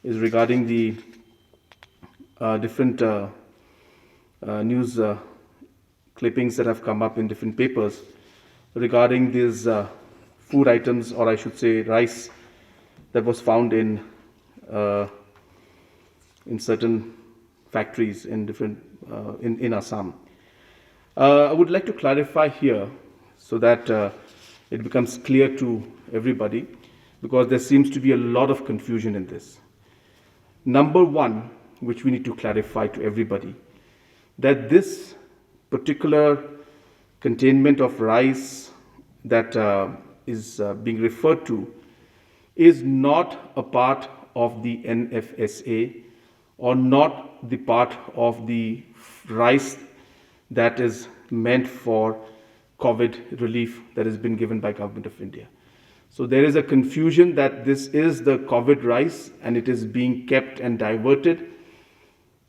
is regarding the different news clippings that have come up in different papers regarding these food items, or I should say rice, that was found in certain factories in different in Assam. I would like to clarify here so that it becomes clear to everybody, because there seems to be a lot of confusion in this. Number one, which we need to clarify to everybody, that this particular containment of rice that is being referred to is not a part of the NFSA, or not the part of the rice that is meant for COVID relief that has been given by Government of India. So there is a confusion that this is the COVID rice and it is being kept and diverted.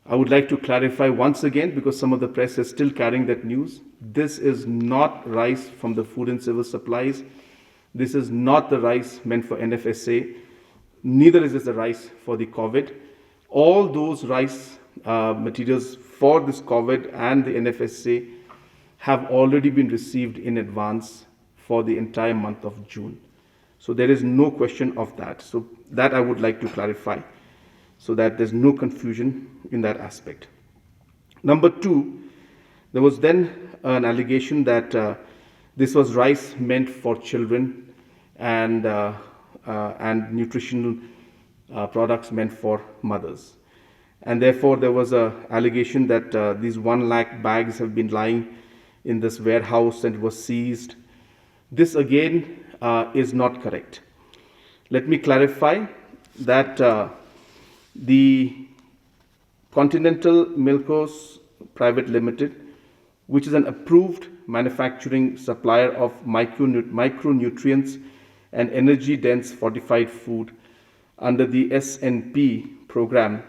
I would like to clarify once again, because some of the press is still carrying that news. This is not rice from the Food and Civil Supplies. This is not the rice meant for NFSA. Neither is this the rice for the COVID. All those rice materials for this COVID and the NFSA have already been received in advance for the entire month of June. So there is no question of that. So that I would like to clarify, so that there's no confusion in that aspect. Number two, there was then an allegation that this was rice meant for children and nutritional products meant for mothers. And therefore, there was an allegation that these 1 lakh bags have been lying in this warehouse and it was seized. This again is not correct. Let me clarify that the Continental Milkos Private Limited, which is an approved manufacturing supplier of micronutrients and energy-dense fortified food under the SNP program,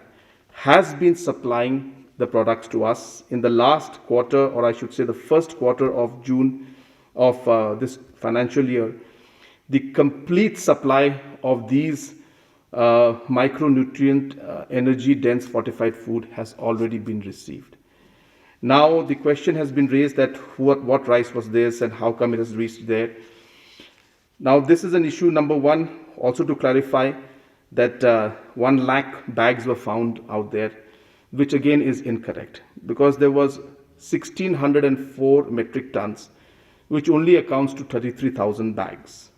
has been supplying the products to us in the last quarter, or I should say the first quarter of June of this financial year. The complete supply of these micronutrient energy-dense fortified food has already been received. Now the question has been raised that what rice was this and how come it has reached there. Now this is an issue, number one, also to clarify that 1 lakh bags were found out there, which again is incorrect, because there was 1604 metric tons, which only accounts to 33,000 bags.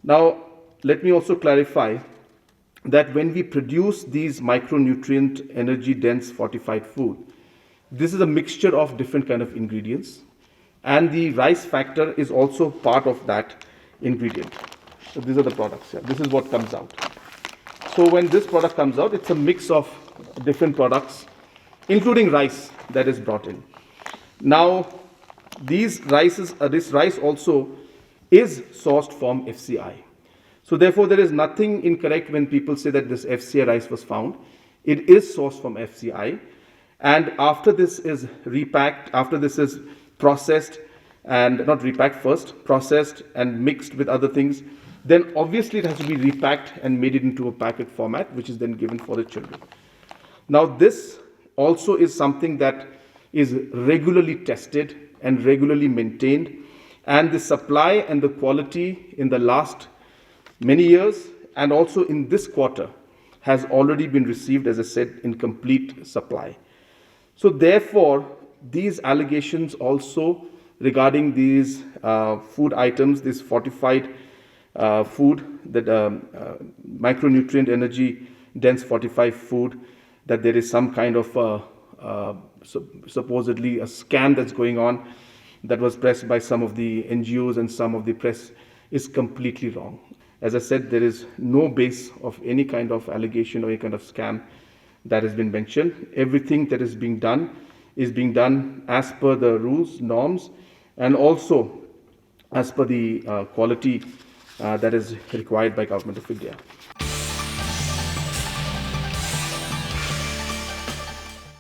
Now let me also clarify that when we produce these micronutrient energy dense fortified food, this is a mixture of different kind of ingredients, and the rice factor is also part of that ingredient. So these are the products here. This is what comes out. So when this product comes out, it's a mix of different products, including rice that is brought in. Now this rice also is sourced from FCI. So therefore there is nothing incorrect when people say that this FCI rice was found. It is sourced from FCI. And after this is repacked, after this is processed, and not repacked first, processed and mixed with other things, then obviously it has to be repacked and made it into a packet format, which is then given for the children. Now this also is something that is regularly tested and regularly maintained, and the supply and the quality in the last many years and also in this quarter has already been received, as I said, in complete supply. So therefore, these allegations also regarding these food items, this fortified food, that micronutrient energy dense fortified food, that there is some kind of supposedly a scam that's going on, that was pressed by some of the NGOs and some of the press, is completely wrong. As I said, there is no base of any kind of allegation or any kind of scam that has been mentioned. Everything that is being done as per the rules, norms, and also as per the quality that is required by Government of India.